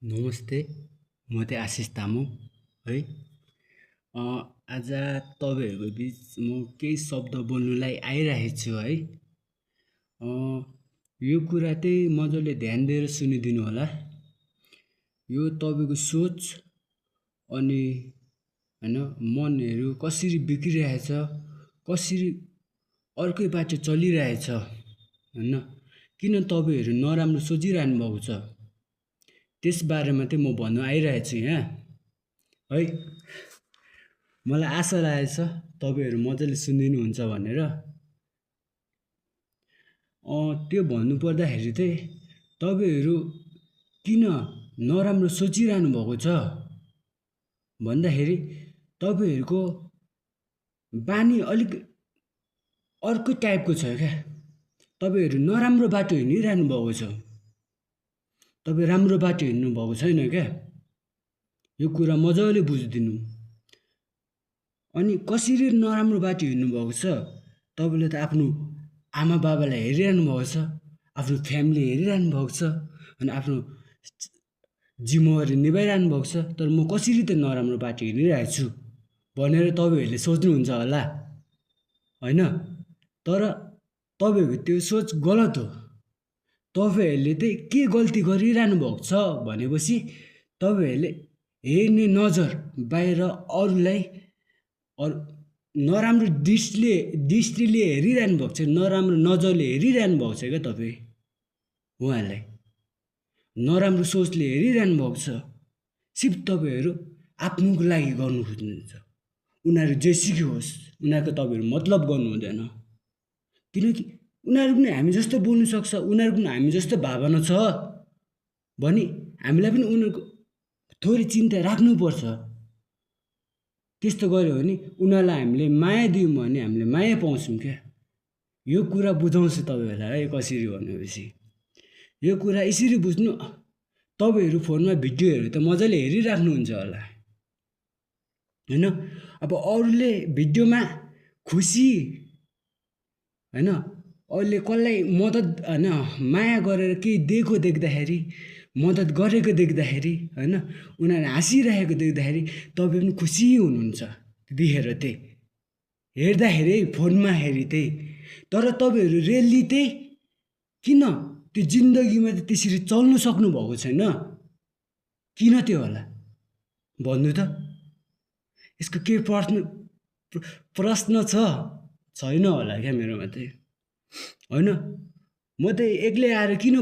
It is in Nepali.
नमस्ते, म चाहिँ आशिष तामाङ है। आज तपाईँहरूको बिच म केही शब्द बोल्नुलाई आइरहेको छु है। यो कुरा चाहिँ मजाले ध्यान दिएर सुनिदिनु होला। यो तपाईँको सोच अनि होइन मनहरू कसरी बिग्रिरहेछ, कसरी अर्कै बाटो चलिरहेछ होइन, किन तपाईँहरू नराम्रो सोचिरहनु भएको छ, त्यस बारेमा चाहिँ म भन्नु आइरहेको छु यहाँ है। मलाई आशा लागेको छ तपाईँहरू मजाले सुनिदिनुहुन्छ भनेर। त्यो भन्नुपर्दाखेरि चाहिँ तपाईँहरू किन नराम्रो सोचिरहनु भएको छ भन्दाखेरि तपाईँहरूको बानी अलिक अर्को टाइपको छ क्या। तपाईँहरू नराम्रो बाटो हिँडिरहनु भएको छ, तपाईँ राम्रो बाटो हिँड्नु भएको छैन क्या। यो कुरा मजाले बुझिदिनु। अनि कसरी नराम्रो बाटो हिँड्नु भएको छ, तपाईँले त आफ्नो आमा बाबालाई हेरिरहनु भएको छ, आफ्नो फ्यामिली हेरिरहनु भएको छ, अनि आफ्नो जिम्मेवारी निभाइरहनु भएको छ। तर म कसरी त नराम्रो बाटो हिँडिरहेको छु भनेर तपाईँहरूले सोच्नुहुन्छ होला होइन। तर तपाईँहरूको त्यो सोच गलत हो। तपाईँहरूले चाहिँ के गल्ती गरिरहनु भएको छ भनेपछि तपाईँहरूले हेर्ने नजर बाहिर अरूलाई नराम्रो दृष्टिले हेरिरहनु भएको छ, नराम्रो नजरले हेरिरहनु भएको छ क्या। तपाईँ उहाँलाई नराम्रो सोचले हेरिरहनु भएको छ। सिर्फ तपाईँहरू आफ्नोको लागि गर्नु खोज्नुहुन्छ। उनीहरू जेसुकै होस्, उनीहरूको तपाईँहरू मतलब गर्नु हुँदैन। किनकि उनीहरू पनि हामी जस्तो बोल्नु सक्छ, उनीहरूको पनि हामी जस्तो भावना छ भने हामीलाई पनि उनीहरूको थोरै चिन्ता राख्नुपर्छ। त्यस्तो गऱ्यो भने उनीहरूलाई हामीले माया दियौँ भने हामीले माया पाउँछौँ क्या। यो कुरा बुझाउँछु तपाईँहरूलाई है कसरी भनेपछि। यो कुरा यसरी बुझ्नु, तपाईँहरू फोनमा भिडियोहरू त मजाले हेरिराख्नुहुन्छ होला होइन। अब अरूले भिडियोमा खुसी होइन, अरूले कसलाई मद्दत होइन माया गरेर केही दिएको देख्दाखेरि, मद्दत गरेको देख्दाखेरि होइन, उनीहरू हाँसिरहेको देख्दाखेरि तपाईँ पनि खुसी हुनुहुन्छ देखेर चाहिँ, हेर्दाखेरि फोनमा हेरी चाहिँ। तर तपाईँहरू रियल्ली चाहिँ किन त्यो जिन्दगीमा चाहिँ त्यसरी चल्नु सक्नु भएको छैन? किन त्यो होला भन्नु त? यसको के प्रश्न छैन होला क्या मेरोमा चाहिँ होइन। म चाहिँ एक्लै आएर किन